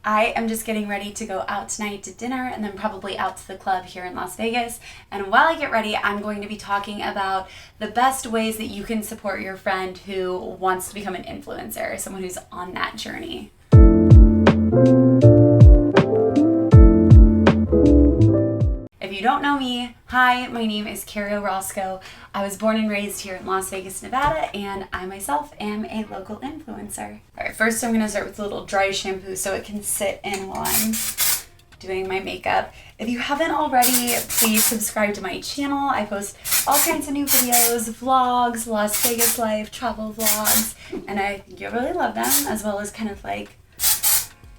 I am just getting ready to go out tonight to dinner and then probably out to the club here in Las Vegas. And while I get ready, I'm going to be talking about the best ways that you can support your friend who wants to become an influencer, someone who's on that journey. If you don't know me, hi, my name is Carrie Orozco. I was born and raised here in Las Vegas, Nevada, and I myself am a local influencer. All right, first I'm gonna start with a little dry shampoo so it can sit in while I'm doing my makeup. If you haven't already, please subscribe to my channel. I post all kinds of new videos, vlogs, Las Vegas life, travel vlogs, and I think you'll really love them, as well as kind of like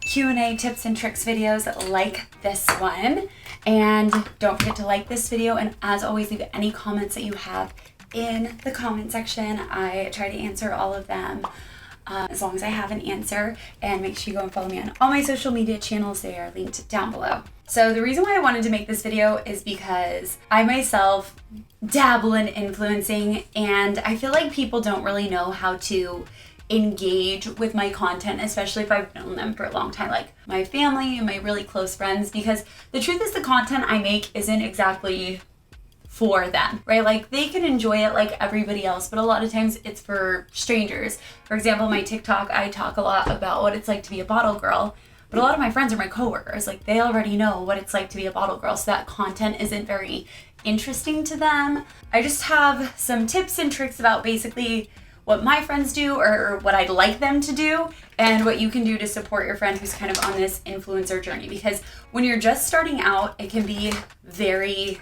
Q&A tips and tricks videos like this one. And don't forget to like this video, and as always, leave any comments that you have in the comment section. I try to answer all of them as long as I have an answer. And make sure you go and follow me on all my social media channels. They are linked down below. So the reason why I wanted to make this video is because I myself dabble in influencing, and I feel like people don't really know how to engage with my content, especially if I've known them for a long time, like my family and my really close friends, because the truth is the content I make isn't exactly for them, right? Like they can enjoy it like everybody else, but a lot of times it's for strangers. For example, my TikTok, I talk a lot about what it's like to be a bottle girl, but a lot of my friends are my coworkers. Like they already know what it's like to be a bottle girl, so that content isn't very interesting to them. I just have some tips and tricks about basically what my friends do or what I'd like them to do, and what you can do to support your friend who's kind of on this influencer journey. Because when you're just starting out, it can be very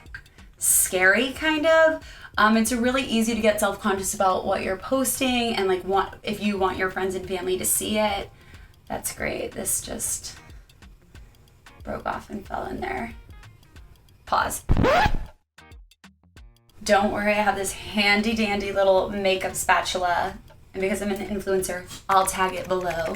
scary, kind of. It's really easy to get self-conscious about what you're posting, and like if you want your friends and family to see it. That's great. This just broke off and fell in there. Pause. Don't worry, I have this handy dandy little makeup spatula, and because I'm an influencer, I'll tag it below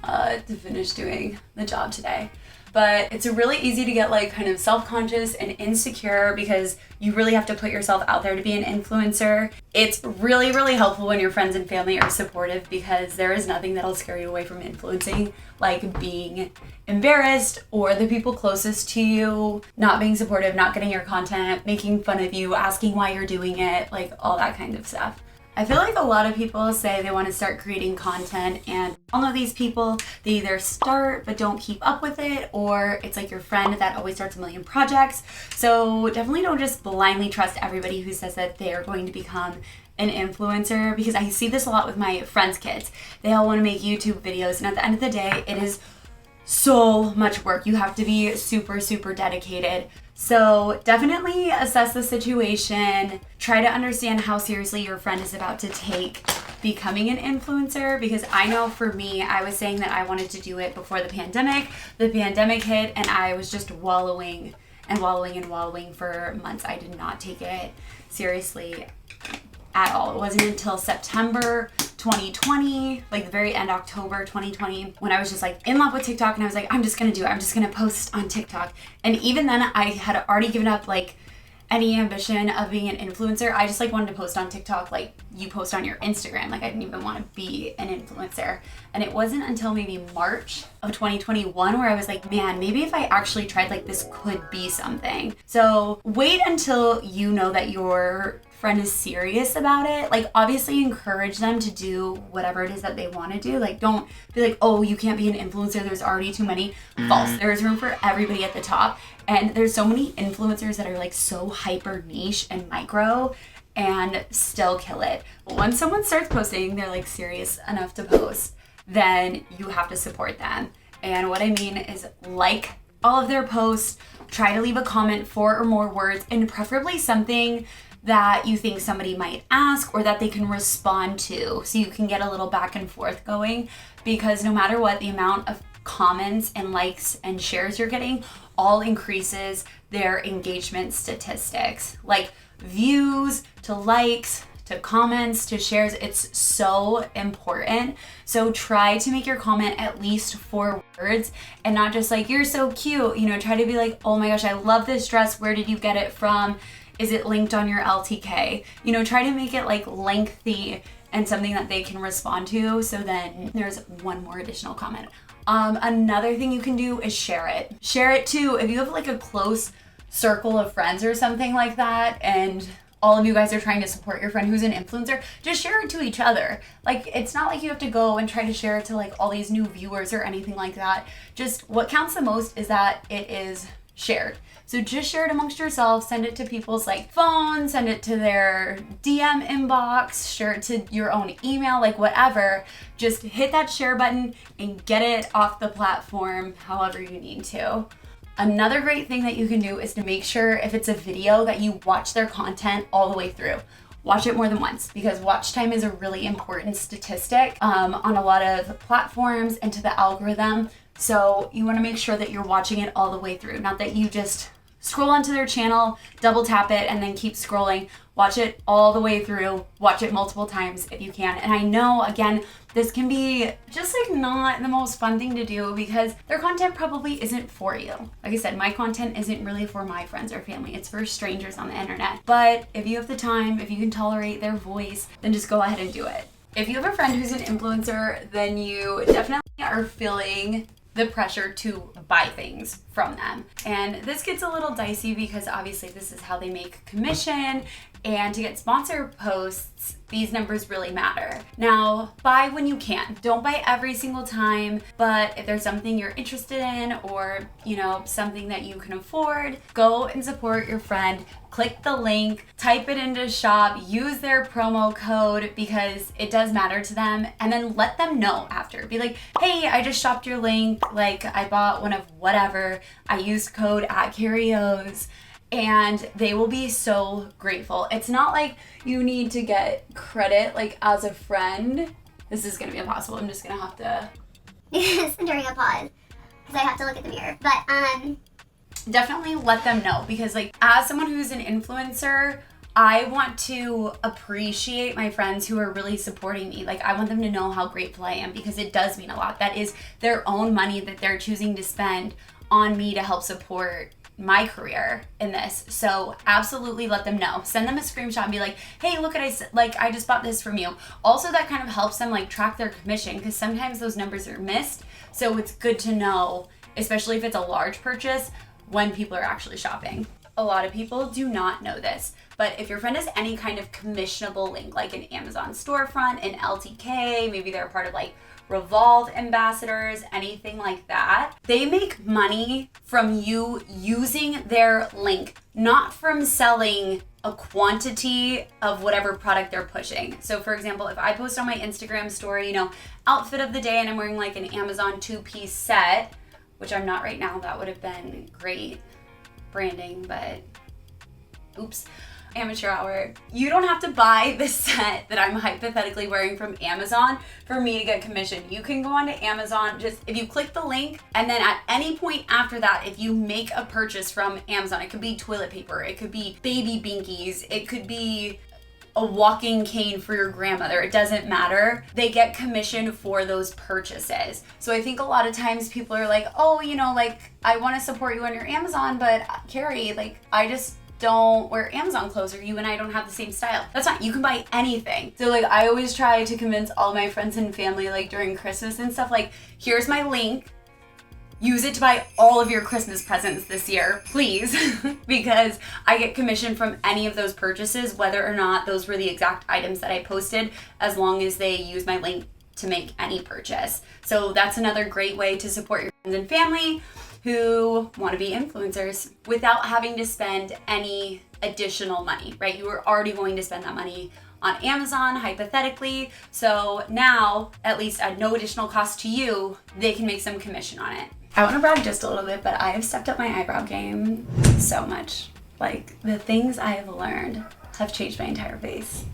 to finish doing the job today. But it's really easy to get like kind of self-conscious and insecure because you really have to put yourself out there to be an influencer. It's really, really helpful when your friends and family are supportive, because there is nothing that'll scare you away from influencing, like being embarrassed or the people closest to you not being supportive, not getting your content, making fun of you, asking why you're doing it, like all that kind of stuff. I feel like a lot of people say they want to start creating content, and all of these people, they either start but don't keep up with it, or it's like your friend that always starts a million projects. So definitely don't just blindly trust everybody who says that they are going to become an influencer, because I see this a lot with my friends' kids. They all want to make YouTube videos, and at the end of the day, it is so much work. You have to be super, super dedicated. So definitely assess the situation. Try to understand how seriously your friend is about to take becoming an influencer, because I know for me, I was saying that I wanted to do it before the pandemic. The pandemic hit and I was just wallowing and wallowing and wallowing for months. I did not take it seriously at all. It wasn't until September 2020, like the very end, October 2020, when I was just like in love with TikTok, and I was like, I'm just gonna do it. I'm just gonna post on TikTok. And even then I had already given up like any ambition of being an influencer. I just like wanted to post on TikTok like you post on your Instagram. Like I didn't even want to be an influencer. And it wasn't until maybe March of 2021 where I was like, man, maybe if I actually tried, like this could be something. So wait until you know that your friend is serious about it. Like obviously encourage them to do whatever it is that they want to do. Like don't be like, oh, you can't be an influencer, there's already too many. False. There's room for everybody at the top, and there's so many influencers that are like so hyper niche and micro and still kill it. Once someone starts posting, they're like serious enough to post, then you have to support them. And what I mean is like all of their posts, try to leave a comment 4 or more words, and preferably something that you think somebody might ask or that they can respond to, so you can get a little back and forth going. Because no matter what, the amount of comments and likes and shares you're getting all increases their engagement statistics. Like views to likes to comments to shares, it's so important. So try to make your comment at least 4 words, and not just like, you're so cute, you know, try to be like, oh my gosh, I love this dress, where did you get it from? Is it linked on your LTK? You know, try to make it like lengthy and something that they can respond to, so then there's one more additional comment. Another thing you can do is share it. Share it too. If you have like a close circle of friends or something like that, and all of you guys are trying to support your friend who's an influencer, just share it to each other. Like, it's not like you have to go and try to share it to like all these new viewers or anything like that. Just what counts the most is that it is shared. So just share it amongst yourselves, send it to people's like phones, send it to their DM inbox, share it to your own email, like whatever. Just hit that share button and get it off the platform however you need to. Another great thing that you can do is to make sure if it's a video that you watch their content all the way through. Watch it more than once, because watch time is a really important statistic on a lot of platforms and to the algorithm. So you want to make sure that you're watching it all the way through, not that you just scroll onto their channel, double tap it, and then keep scrolling. Watch it all the way through. Watch it multiple times if you can. And I know, again, this can be just like not the most fun thing to do because their content probably isn't for you. Like I said, my content isn't really for my friends or family. It's for strangers on the internet. But if you have the time, if you can tolerate their voice, then just go ahead and do it. If you have a friend who's an influencer, then you definitely are feeling the pressure to buy things from them. And this gets a little dicey because obviously this is how they make commission, and to get sponsor posts, these numbers really matter. Now, buy when you can. Don't buy every single time, but if there's something you're interested in or, you know, something that you can afford, go and support your friend. Click the link, type it into shop, use their promo code because it does matter to them, and then let them know after. Be like, hey, I just shopped your link, like I bought one of whatever, I used code @CuriOs, and they will be so grateful. It's not like you need to get credit like as a friend. This is gonna be impossible. I'm just gonna have to during a pause because I have to look at the mirror. But definitely let them know, because like as someone who's an influencer, I want to appreciate my friends who are really supporting me. Like, I want them to know how grateful I am because it does mean a lot. That is their own money that they're choosing to spend on me to help support my career in this. So absolutely let them know. Send them a screenshot and be like, hey, look at I just bought this from you. Also, that kind of helps them like track their commission because sometimes those numbers are missed. So it's good to know, especially if it's a large purchase, when people are actually shopping. A lot of people do not know this, but if your friend has any kind of commissionable link, like an Amazon storefront, an LTK, maybe they're part of like Revolve ambassadors, anything like that, they make money from you using their link, not from selling a quantity of whatever product they're pushing. So for example, if I post on my Instagram story, you know, outfit of the day, and I'm wearing like an Amazon 2-piece set, which I'm not right now, that would have been great branding, but oops, amateur hour. You don't have to buy the set that I'm hypothetically wearing from Amazon for me to get commission. You can go onto Amazon, just if you click the link, and then at any point after that, if you make a purchase from Amazon, it could be toilet paper, it could be baby binkies, it could be a walking cane for your grandmother, it doesn't matter. They get commission for those purchases. So I think a lot of times people are like, oh, you know, like I want to support you on your Amazon, but Carrie, like I just don't wear Amazon clothes, or you and I don't have the same style. That's fine, you can buy anything. So like I always try to convince all my friends and family, like during Christmas and stuff, like here's my link, use it to buy all of your Christmas presents this year, please, because I get commission from any of those purchases, whether or not those were the exact items that I posted, as long as they use my link to make any purchase. So that's another great way to support your friends and family who want to be influencers without having to spend any additional money, right? You were already going to spend that money on Amazon, hypothetically. So now, at least at no additional cost to you, they can make some commission on it. I want to brag just a little bit, but I have stepped up my eyebrow game so much. Like, the things I have learned have changed my entire face.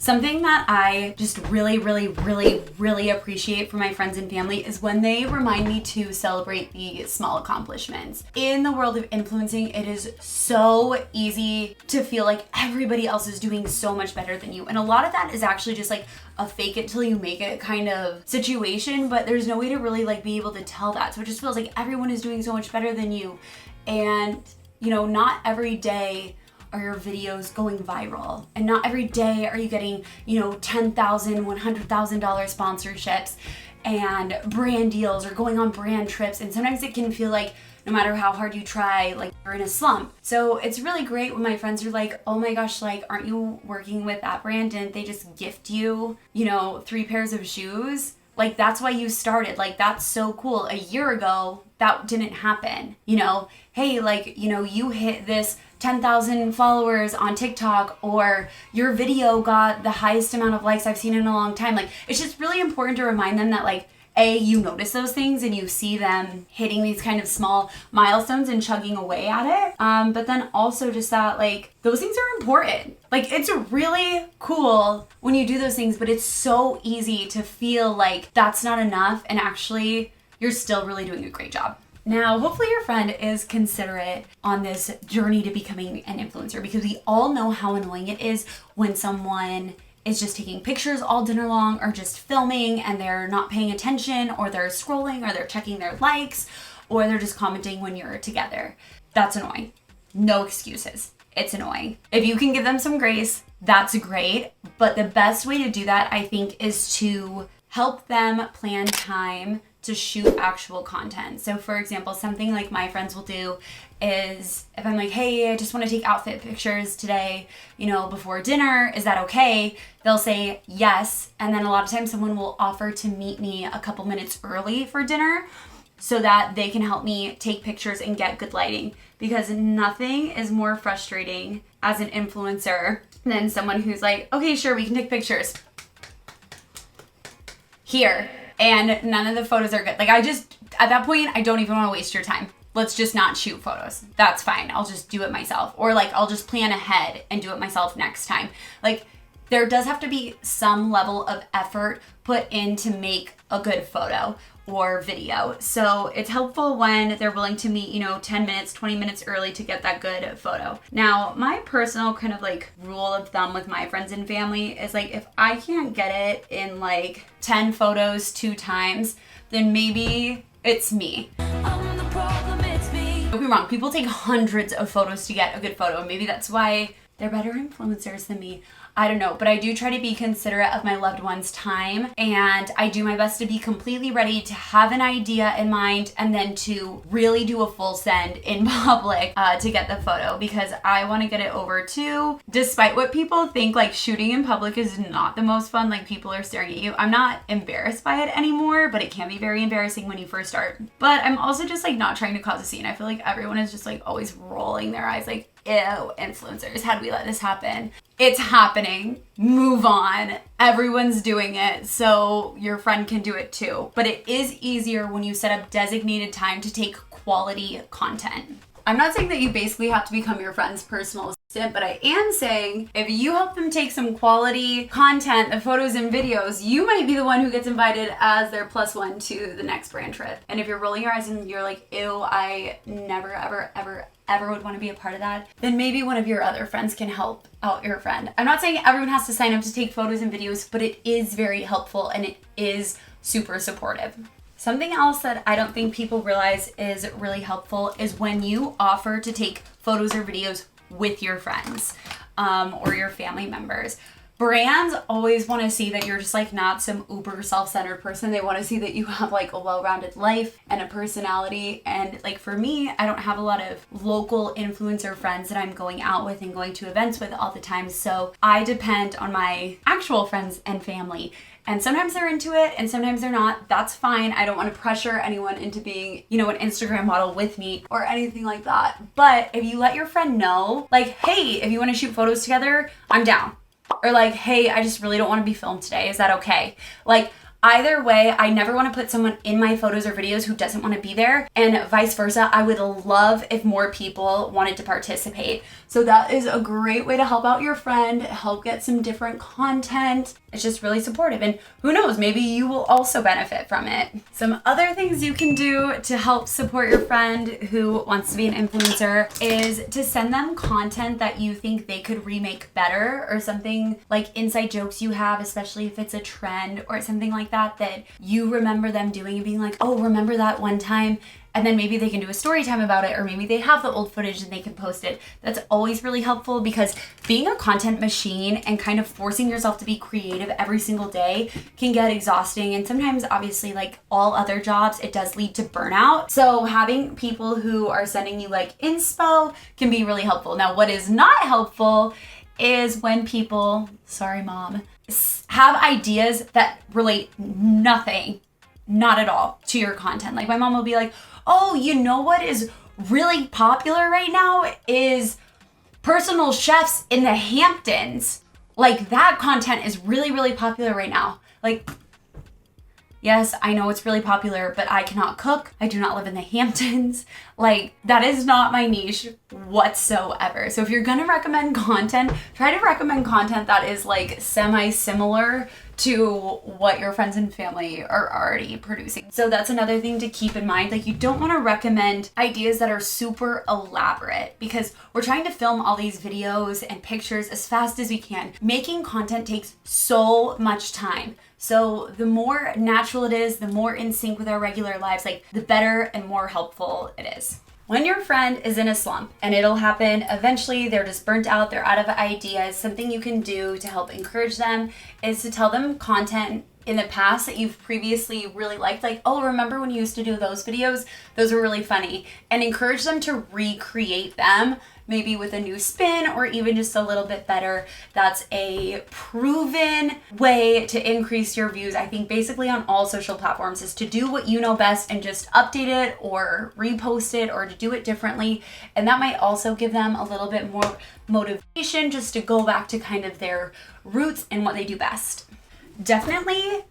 Something that I just really appreciate from my friends and family is when they remind me to celebrate the small accomplishments. In the world of influencing, it is so easy to feel like everybody else is doing so much better than you. And a lot of that is actually just like a fake it till you make it kind of situation, but there's no way to really like be able to tell that. So it just feels like everyone is doing so much better than you. And, you know, not every day are your videos going viral, and not every day are you getting, you know, $10,000, $100,000 sponsorships. and brand deals or going on brand trips. And sometimes it can feel like no matter how hard you try, like you're in a slump. So it's really great when my friends are like, oh my gosh, like, aren't you working with that brand? Didn't they just gift you, 3 pairs of shoes? Like, that's why you started. Like, that's so cool. A year ago, that didn't happen. Hey, like, you hit this 10,000 followers on TikTok, or your video got the highest amount of likes I've seen in a long time. Like, it's just really important to remind them that, like, you notice those things and you see them hitting these kind of small milestones and chugging away at it. But then also just that, like, those things are important. Like, it's really cool when you do those things, but it's so easy to feel like that's not enough, and actually you're still really doing a great job. Now, hopefully your friend is considerate on this journey to becoming an influencer, because we all know how annoying it is when someone is just taking pictures all dinner long, or just filming and they're not paying attention, or they're scrolling, or they're checking their likes, or they're just commenting when you're together. That's annoying. No excuses. It's annoying. If you can give them some grace, that's great. But the best way to do that, I think, is to help them plan time to shoot actual content. So for example, something like my friends will do is, if I'm like, hey, I just want to take outfit pictures today, before dinner, is that okay? They'll say yes. And then a lot of times someone will offer to meet me a couple minutes early for dinner so that they can help me take pictures and get good lighting. Because nothing is more frustrating as an influencer than someone who's like, okay, sure, we can take pictures here, and none of the photos are good. Like, at that point, I don't even want to waste your time. Let's just not shoot photos. That's fine. I'll just do it myself. Or like, I'll just plan ahead and do it myself next time. Like, there does have to be some level of effort put in to make a good photo or video. So it's helpful when they're willing to meet, 10 minutes, 20 minutes early to get that good photo. Now, my personal kind of like rule of thumb with my friends and family is like, if I can't get it in like 10 photos 2 times, then maybe it's me. I'm the problem, it's me. Don't be wrong, people take hundreds of photos to get a good photo. Maybe that's why they're better influencers than me. I don't know, but I do try to be considerate of my loved ones' time, and I do my best to be completely ready to have an idea in mind and then to really do a full send in public to get the photo, because I want to get it over too. Despite what people think, like, shooting in public is not the most fun, like people are staring at you. I'm not embarrassed by it anymore, but it can be very embarrassing when you first start. But I'm also just like not trying to cause a scene. I feel like everyone is just like always rolling their eyes like, ew, influencers, how do we let this happen? It's happening. Move on. Everyone's doing it, so your friend can do it too. But it is easier when you set up designated time to take quality content. I'm not saying that you basically have to become your friend's personal assistant, but I am saying if you help them take some quality content, the photos and videos, you might be the one who gets invited as their +1 to the next brand trip. And if you're rolling your eyes and you're like, ew, I never, ever would want to be a part of that, then maybe one of your other friends can help out your friend. I'm not saying everyone has to sign up to take photos and videos, but it is very helpful and it is super supportive. Something else that I don't think people realize is really helpful is when you offer to take photos or videos with your friends or your family members. Brands always want to see that you're just like not some uber self-centered person. They want to see that you have like a well-rounded life and a personality. And like for me, I don't have a lot of local influencer friends that I'm going out with and going to events with all the time. So I depend on my actual friends and family. And sometimes they're into it and sometimes they're not. That's fine. I don't want to pressure anyone into being, an Instagram model with me or anything like that. But if you let your friend know, like, hey, if you want to shoot photos together, I'm down. Or like, hey, I just really don't want to be filmed today. Is that okay? Like, either way, I never want to put someone in my photos or videos who doesn't want to be there, and vice versa. I would love if more people wanted to participate. So that is a great way to help out your friend, help get some different content. It's just really supportive, and who knows, maybe you will also benefit from it. Some other things you can do to help support your friend who wants to be an influencer is to send them content that you think they could remake better, or something like inside jokes you have, especially if it's a trend or something like like that you remember them doing and being like, oh, remember that one time? And then maybe they can do a story time about it, or maybe they have the old footage and they can post it. That's always really helpful, because being a content machine and kind of forcing yourself to be creative every single day can get exhausting. And sometimes, obviously, like all other jobs, it does lead to burnout. So having people who are sending you like inspo can be really helpful. Now, what is not helpful is when people, sorry mom, have ideas that relate nothing, not at all, to your content. Like my mom will be like, oh, you know what is really popular right now is personal chefs in the Hamptons. Like that content is really, really popular right now. Like, yes, I know it's really popular, but I cannot cook. I do not live in the Hamptons. Like, that is not my niche whatsoever. So if you're gonna recommend content, try to recommend content that is like semi-similar to what your friends and family are already producing. So that's another thing to keep in mind. Like, you don't want to recommend ideas that are super elaborate, because we're trying to film all these videos and pictures as fast as we can. Making content takes so much time. So the more natural it is, the more in sync with our regular lives, like the better and more helpful it is. When your friend is in a slump, and it'll happen eventually, they're just burnt out, they're out of ideas, something you can do to help encourage them is to tell them content in the past that you've previously really liked. Like, oh, remember when you used to do those videos? Those were really funny. And encourage them to recreate them, maybe with a new spin or even just a little bit better. That's a proven way to increase your views, I think, basically on all social platforms, is to do what you know best and just update it or repost it or to do it differently. And that might also give them a little bit more motivation just to go back to kind of their roots and what they do best. Definitely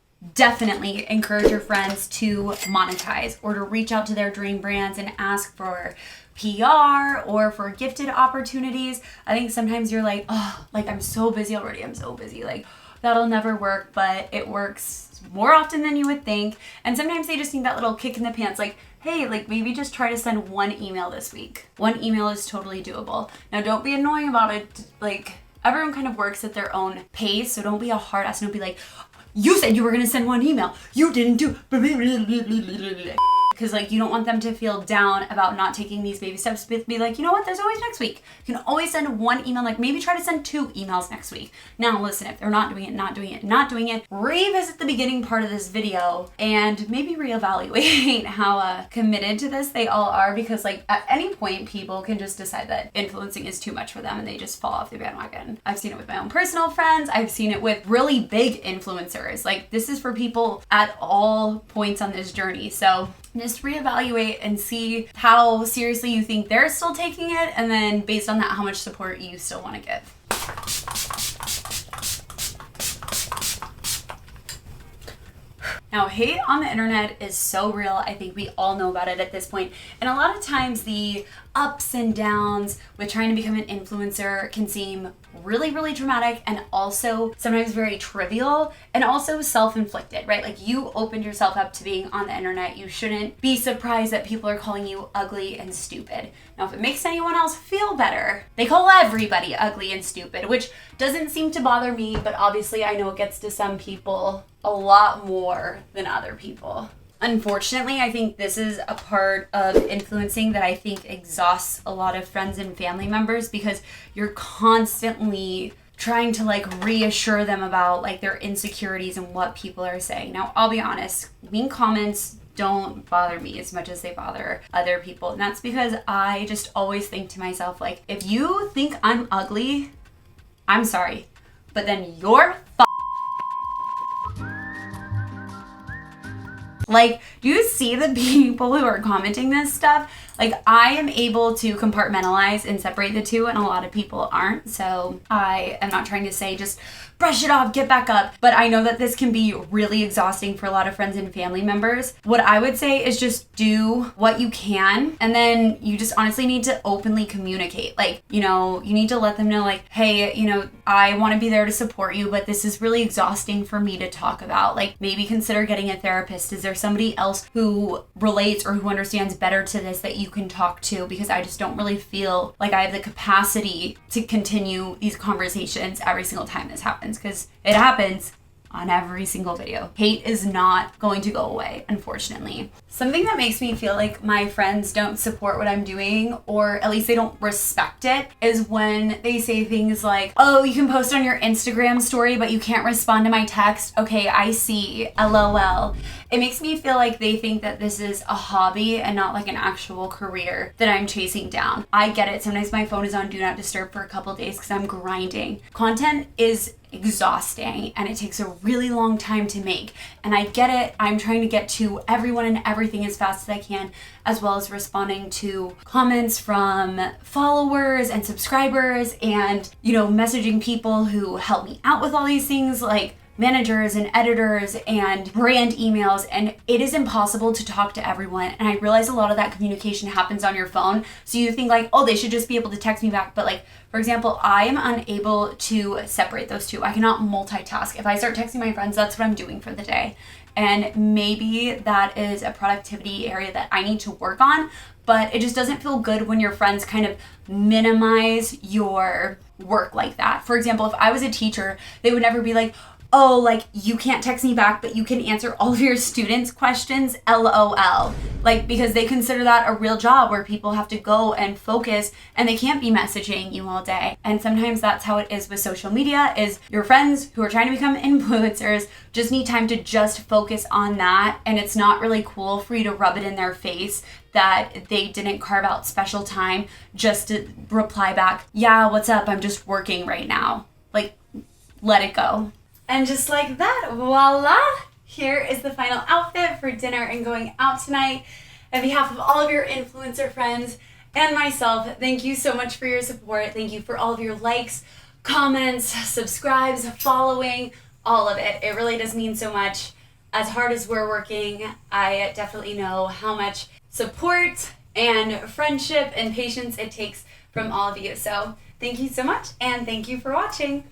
encourage your friends to monetize or to reach out to their dream brands and ask for PR or for gifted opportunities. I think sometimes you're like, oh, like I'm so busy already. I'm so busy. Like that'll never work, but it works more often than you would think. And sometimes they just need that little kick in the pants. Like, hey, like maybe just try to send one email this week. One email is totally doable. Now don't be annoying about it. Like, everyone kind of works at their own pace, so don't be a hard ass. Don't be like, you said you were gonna send one email. You didn't do. Because like you don't want them to feel down about not taking these baby steps. Be like, you know what? There's always next week. You can always send one email. Like maybe try to send 2 emails next week. Now listen, if they're not doing it, revisit the beginning part of this video and maybe reevaluate how committed to this they all are. Because like at any point, people can just decide that influencing is too much for them and they just fall off the bandwagon. I've seen it with my own personal friends. I've seen it with really big influencers. Like this is for people at all points on this journey. So just reevaluate and see how seriously you think they're still taking it, and then based on that, how much support you still want to give. Now, hate on the internet is so real. I think we all know about it at this point. And a lot of times the ups and downs with trying to become an influencer can seem really, really dramatic and also sometimes very trivial and also self-inflicted, right? Like you opened yourself up to being on the internet. You shouldn't be surprised that people are calling you ugly and stupid. Now, if it makes anyone else feel better, they call everybody ugly and stupid, which doesn't seem to bother me, but obviously I know it gets to some people a lot more than other people. Unfortunately, I think this is a part of influencing that I think exhausts a lot of friends and family members, because you're constantly trying to like reassure them about like their insecurities and what people are saying. Now, I'll be honest, mean comments don't bother me as much as they bother other people. And that's because I just always think to myself, like, if you think I'm ugly, I'm sorry, but then you're like, do you see the people who are commenting this stuff? Like, I am able to compartmentalize and separate the two, and a lot of people aren't. So I am not trying to say just brush it off, get back up. But I know that this can be really exhausting for a lot of friends and family members. What I would say is just do what you can. And then you just honestly need to openly communicate. Like, you know, you need to let them know like, hey, you know, I want to be there to support you, but this is really exhausting for me to talk about. Like, maybe consider getting a therapist. Is there somebody else who relates or who understands better to this that you can talk to? Because I just don't really feel like I have the capacity to continue these conversations every single time this happens, because it happens on every single video. Hate is not going to go away, unfortunately. Something that makes me feel like my friends don't support what I'm doing, or at least they don't respect it, is when they say things like, oh, you can post on your Instagram story, but you can't respond to my text. Okay, I see, LOL. It makes me feel like they think that this is a hobby and not like an actual career that I'm chasing down. I get it. Sometimes my phone is on Do Not Disturb for a couple days because I'm grinding. Content is exhausting and it takes a really long time to make. And I get it. I'm trying to get to everyone and everything as fast as I can, as well as responding to comments from followers and subscribers and, messaging people who help me out with all these things like managers and editors and brand emails, and it is impossible to talk to everyone. And I realize a lot of that communication happens on your phone, so you think like, oh, they should just be able to text me back. But like, for example, I am unable to separate those two. I cannot multitask. If I start texting my friends, that's what I'm doing for the day. And maybe that is a productivity area that I need to work on, but it just doesn't feel good when your friends kind of minimize your work like that. For example, if I was a teacher, they would never be like, oh, like, you can't text me back, but you can answer all of your students' questions, LOL. Like, because they consider that a real job where people have to go and focus and they can't be messaging you all day. And sometimes that's how it is with social media, is your friends who are trying to become influencers just need time to just focus on that. And it's not really cool for you to rub it in their face that they didn't carve out special time just to reply back, yeah, what's up? I'm just working right now. Like, let it go. And just like that, voila, here is the final outfit for dinner and going out tonight. On behalf of all of your influencer friends and myself, thank you so much for your support. Thank you for all of your likes, comments, subscribes, following, all of it. It really does mean so much. As hard as we're working, I definitely know how much support and friendship and patience it takes from all of you. So thank you so much, and thank you for watching.